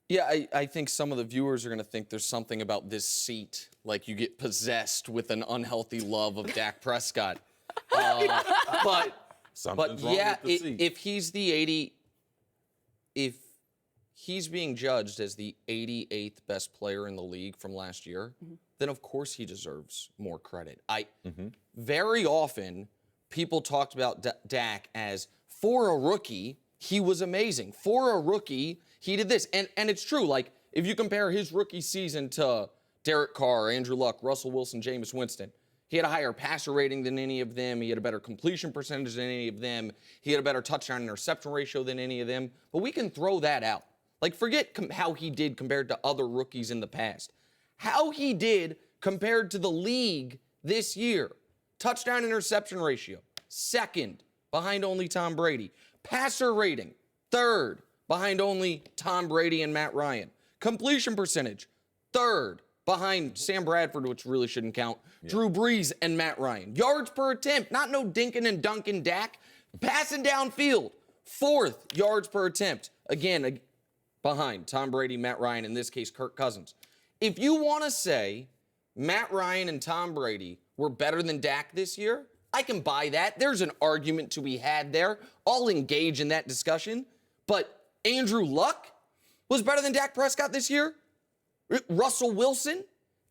Yeah, I think some of the viewers are going to think there's something about this seat, like you get possessed with an unhealthy love of Dak Prescott. But yeah, if he's the 80, if he's being judged as the 88th best player in the league from last year, then of course he deserves more credit. Very often, people talked about Dak as, for a rookie, he was amazing. For a rookie, he did this. And it's true. Like, if you compare his rookie season to Derek Carr, Andrew Luck, Russell Wilson, Jameis Winston, he had a higher passer rating than any of them. He had a better completion percentage than any of them. He had a better touchdown interception ratio than any of them. But we can throw that out. Like, forget how he did compared to other rookies in the past. How he did compared to the league this year. Touchdown interception ratio, second, behind only Tom Brady. Passer rating, third, behind only Tom Brady and Matt Ryan. Completion percentage, third, behind Sam Bradford, which really shouldn't count, Drew Brees and Matt Ryan. Yards per attempt, not no dinking and dunking Dak. Passing downfield, fourth yards per attempt. Again, behind Tom Brady, Matt Ryan, in this case, Kirk Cousins. If you want to say Matt Ryan and Tom Brady were better than Dak this year, I can buy that. There's an argument to be had there. I'll engage in that discussion. But Andrew Luck was better than Dak Prescott this year. Russell Wilson,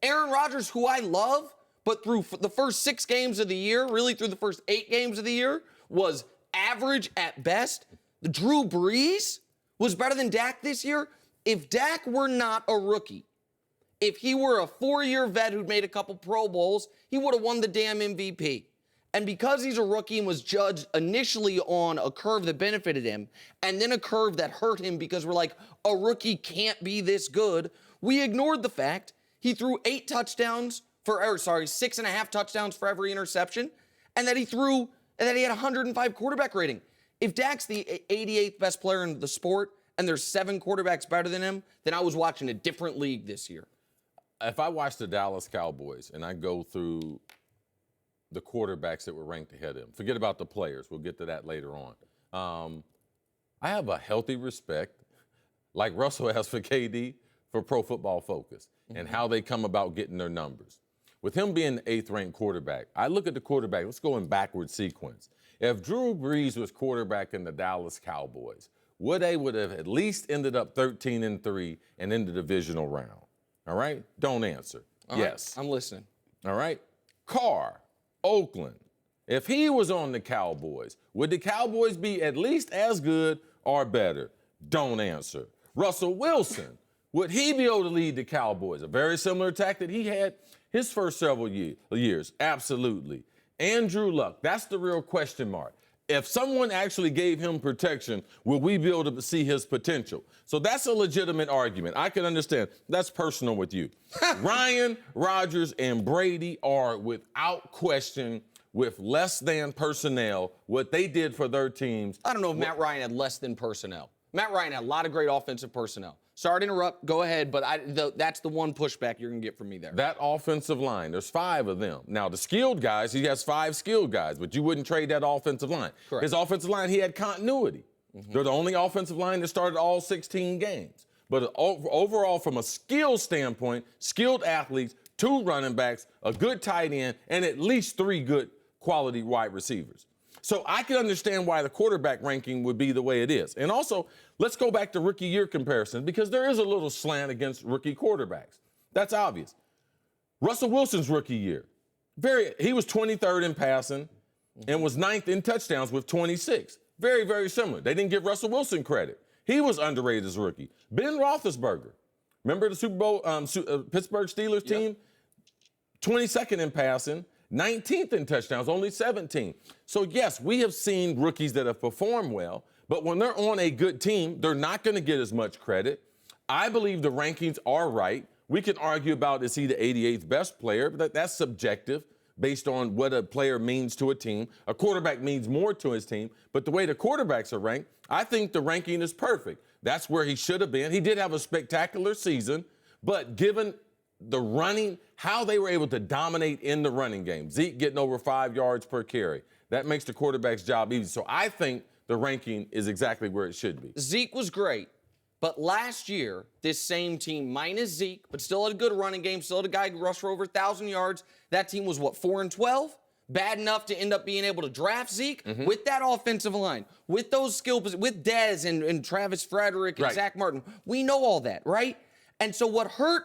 Aaron Rodgers, who I love, but through the first 6 games of the year, really through the first 8 games of the year, was average at best. Drew Brees was better than Dak this year. If Dak were not a rookie, if he were a 4-year vet who'd made a couple Pro Bowls, he would have won the damn MVP. And because he's a rookie and was judged initially on a curve that benefited him, and then a curve that hurt him because we're like, a rookie can't be this good, we ignored the fact he threw 6.5 touchdowns for every interception, and that he had 105 quarterback rating. If Dak's the 88th best player in the sport, and there's 7 quarterbacks better than him, then I was watching a different league this year. If I watch the Dallas Cowboys and I go through the quarterbacks that were ranked ahead of him, forget about the players, we'll get to that later on. I have a healthy respect, like Russell has for KD, for Pro Football Focus and how they come about getting their numbers. With him being the 8th ranked quarterback, I look at the quarterback, let's go in backward sequence. If Drew Brees was quarterback in the Dallas Cowboys, they would have at least ended up 13-3 and in the divisional round. All right? Don't answer. Yes. Right, I'm listening. All right? Carr, Oakland. If he was on the Cowboys, would the Cowboys be at least as good or better? Don't answer. Russell Wilson, would he be able to lead the Cowboys? A very similar attack that he had his first several years. Absolutely. Andrew Luck, that's the real question mark. If someone actually gave him protection, will we be able to see his potential? So that's a legitimate argument. I can understand. That's personal with you. Ryan, Rodgers, and Brady are, without question, with less than personnel, what they did for their teams. I don't know if Matt Ryan had less than personnel. Matt Ryan had a lot of great offensive personnel. Sorry to interrupt. Go ahead, but that's the one pushback you're going to get from me there. That offensive line, there's 5 of them. Now, the skilled guys, he has 5 skilled guys, but you wouldn't trade that offensive line. Correct. His offensive line, he had continuity. They're the only offensive line that started all 16 games. But overall, from a skill standpoint, skilled athletes, 2 running backs, a good tight end, and at least 3 good quality wide receivers. So I can understand why the quarterback ranking would be the way it is. And also, let's go back to rookie year comparison, because there is a little slant against rookie quarterbacks. That's obvious. Russell Wilson's rookie year, he was 23rd in passing and was 9th in touchdowns with 26. Very, very similar. They didn't give Russell Wilson credit. He was underrated as a rookie. Ben Roethlisberger, remember the Super Bowl Pittsburgh Steelers team? 22nd in passing, 19th in touchdowns, only 17. So, yes, we have seen rookies that have performed well, but when they're on a good team, they're not going to get as much credit. I believe the rankings are right. We can argue about, is he the 88th best player, but that's subjective based on what a player means to a team. A quarterback means more to his team, but the way the quarterbacks are ranked, I think the ranking is perfect. That's where he should have been. He did have a spectacular season, but given the running, how they were able to dominate in the running game, Zeke getting over 5 yards per carry, that makes the quarterback's job easy. So I think the ranking is exactly where it should be. Zeke was great, But last year, this same team, minus Zeke, but still had a good running game, still had a guy who rushed for over 1,000 yards. That team was, what, 4-12? Bad enough to end up being able to draft Zeke with that offensive line, with those skills, with Dez and Travis Frederick and Zach Martin. We know all that, right? And so what hurt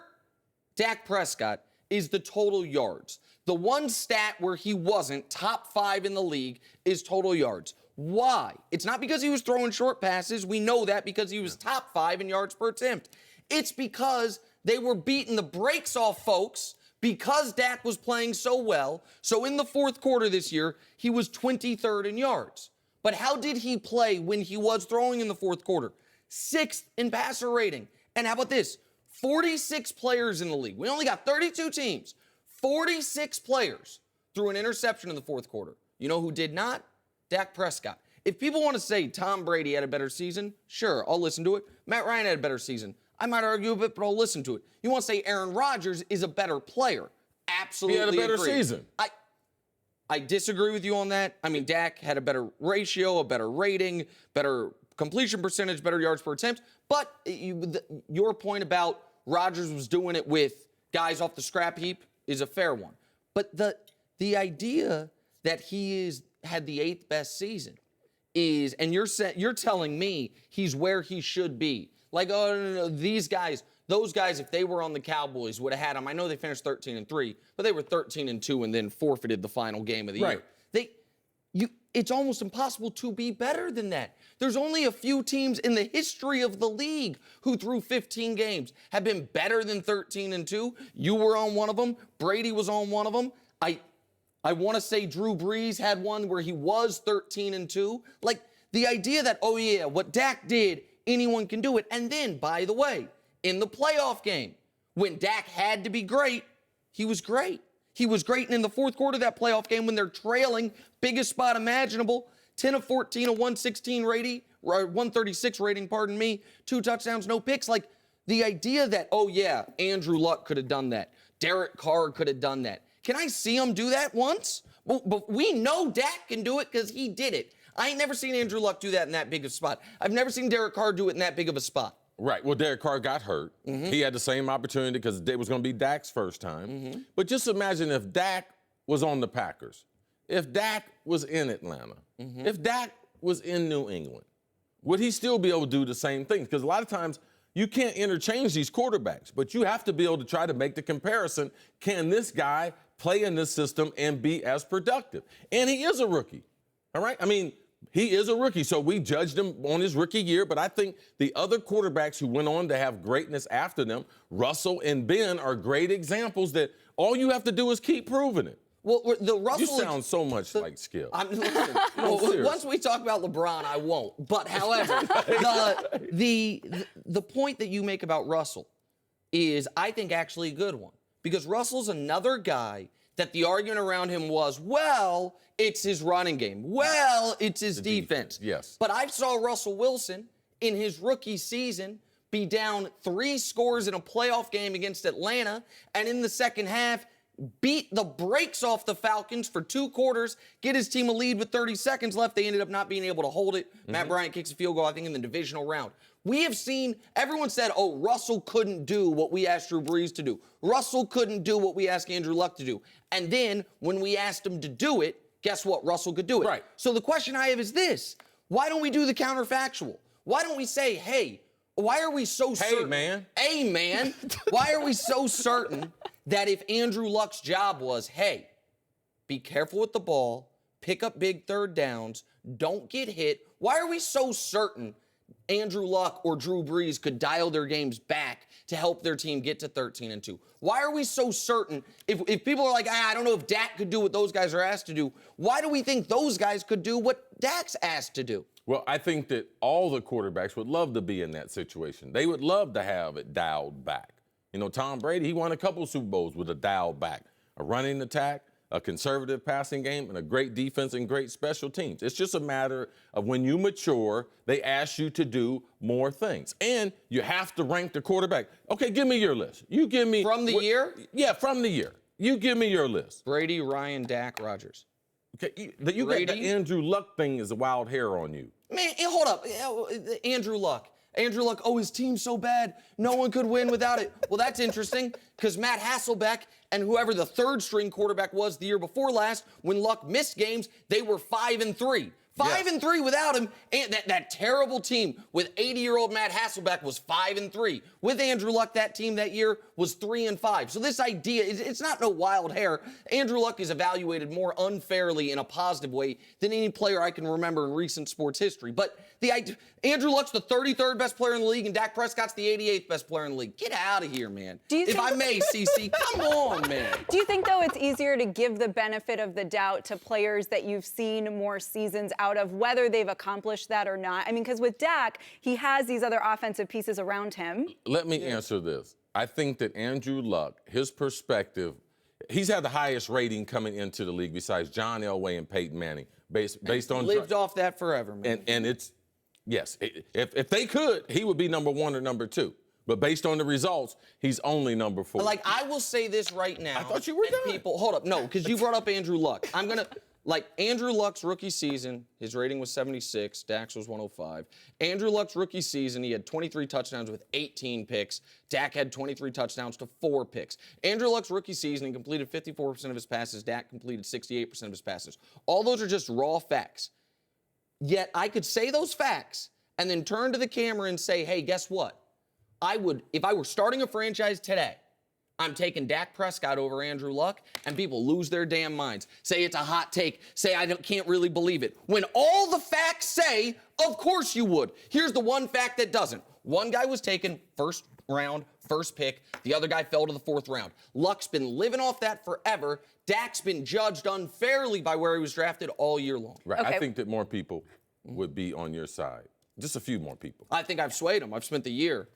Dak Prescott is the total yards. The one stat where he wasn't top 5 in the league is total yards. Why? It's not because he was throwing short passes. We know that because he was top 5 in yards per attempt. It's because they were beating the brakes off folks because Dak was playing so well. So in the fourth quarter this year, he was 23rd in yards. But how did he play when he was throwing in the fourth quarter? 6th in passer rating. And how about this? 46 players in the league. We only got 32 teams. 46 players threw an interception in the fourth quarter. You know who did not? Dak Prescott. If people want to say Tom Brady had a better season, sure, I'll listen to it. Matt Ryan had a better season. I might argue a bit, but I'll listen to it. You want to say Aaron Rodgers is a better player? Absolutely. He had a better agree. season. I disagree with you on that. I mean, Dak had a better ratio, a better rating, better completion percentage, better yards per attempt. But your point about Rodgers was doing it with guys off the scrap heap is a fair one. But the idea that he had the 8th best season is, and you're telling me he's where he should be. Like, oh, no, these guys, those guys, if they were on the Cowboys, would have had them. I know they finished 13-3, but they were 13-2 and then forfeited the final game of the year. It's almost impossible to be better than that. There's only a few teams in the history of the league who, through 15 games, have been better than 13-2. You were on one of them. Brady was on one of them. I want to say Drew Brees had one where he was 13-2. Like, the idea that, oh, yeah, what Dak did, anyone can do it. And then, by the way, in the playoff game, when Dak had to be great, he was great. He was great. And in the fourth quarter of that playoff game, when they're trailing, biggest spot imaginable, 10 of 14, a 116 rating, 136 rating, pardon me, 2 touchdowns, no picks. Like, the idea that, oh, yeah, Andrew Luck could have done that. Derek Carr could have done that. Can I see him do that once? But we know Dak can do it because he did it. I ain't never seen Andrew Luck do that in that big of a spot. I've never seen Derek Carr do it in that big of a spot. Right. Well, Derek Carr got hurt. He had the same opportunity because it was going to be Dak's first time. But just imagine if Dak was on the Packers, if Dak was in Atlanta, if Dak was in New England, would he still be able to do the same things? Because a lot of times you can't interchange these quarterbacks, but you have to be able to try to make the comparison. Can this guy play in this system and be as productive? And he is a rookie. All right? I mean, he is a rookie, so we judged him on his rookie year, but I think the other quarterbacks who went on to have greatness after them, Russell and Ben, are great examples that all you have to do is keep proving it. Well, the Russell... You sound so much like Skip. Listen, once we talk about LeBron, I won't. But, however, the point that you make about Russell is, I think, actually a good one. Because Russell's another guy that the argument around him was, well, it's his running game. Well, it's his defense. Yes. But I saw Russell Wilson in his rookie season be down 3 scores in a playoff game against Atlanta, and in the second half, beat the brakes off the Falcons for 2 quarters, get his team a lead with 30 seconds left. They ended up not being able to hold it. Matt Bryant kicks a field goal, I think, in the divisional round. We have seen, everyone said, oh, Russell couldn't do what we asked Drew Brees to do. Russell couldn't do what we asked Andrew Luck to do. And then, when we asked him to do it, guess what? Russell could do it. Right. So the question I have is this. Why don't we do the counterfactual? Why don't we say, hey, why are we so certain? Hey, man. Why are we so certain that if Andrew Luck's job was, hey, be careful with the ball, pick up big third downs, don't get hit, why are we so certain Andrew Luck or Drew Brees could dial their games back to help their team get to 13-2? Why are we so certain? If people are like, I don't know if Dak could do what those guys are asked to do, why do we think those guys could do what Dak's asked to do? Well, I think that all the quarterbacks would love to be in that situation. They would love to have it dialed back. You know, Tom Brady, he won a couple Super Bowls with a dial back, a running attack, a conservative passing game, and a great defense and great special teams. It's just a matter of when you mature, they ask you to do more things. And you have to rank the quarterback. Okay, give me your list. You give me... From the year? Yeah, from the year. You give me your list. Brady, Ryan, Dak, Rodgers. Okay, you got the Andrew Luck thing is a wild hair on you. Man, hold up. Andrew Luck. Andrew Luck, oh, his team's so bad, no one could win without it. Well, that's interesting, because Matt Hasselbeck and whoever the third-string quarterback was the year before last, when Luck missed games, they were 5-3. 5-3 without him, and that terrible team with 80-year-old Matt Hasselbeck was 5-3. With Andrew Luck, that team that year was 3-5. So this idea, it's not no wild hair. Andrew Luck is evaluated more unfairly in a positive way than any player I can remember in recent sports history. But the idea, Andrew Luck's the 33rd best player in the league, and Dak Prescott's the 88th best player in the league. Get out of here, man. If I may, CC, come on, man. Do you think, though, it's easier to give the benefit of the doubt to players that you've seen more seasons out of, whether they've accomplished that or not? I mean, because with Dak, he has these other offensive pieces around him. Let me answer this. I think that Andrew Luck, his perspective, he's had the highest rating coming into the league besides John Elway and Peyton Manning, based on lived off that forever, man. And it's yes, if they could, he would be number 1 or number 2. But based on the results, he's only number 4. Like, I will say this right now. I thought you were done. People, hold up, no, because you brought up Andrew Luck. I'm gonna. Like, Andrew Luck's rookie season, his rating was 76, Dak's was 105. Andrew Luck's rookie season, he had 23 touchdowns with 18 picks. Dak had 23 touchdowns to 4 picks. Andrew Luck's rookie season, he completed 54% of his passes. Dak completed 68% of his passes. All those are just raw facts. Yet, I could say those facts and then turn to the camera and say, hey, guess what? I would, if I were starting a franchise today, I'm taking Dak Prescott over Andrew Luck, and people lose their damn minds. Say it's a hot take. Say I can't really believe it. When all the facts say, of course you would. Here's the one fact that doesn't. One guy was taken first round, first pick. The other guy fell to the 4th round. Luck's been living off that forever. Dak's been judged unfairly by where he was drafted all year long. Right. Okay. I think that more people would be on your side. Just a few more people. I think I've swayed him. I've spent the year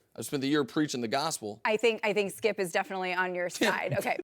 preaching the gospel. I think Skip is definitely on your side. Okay.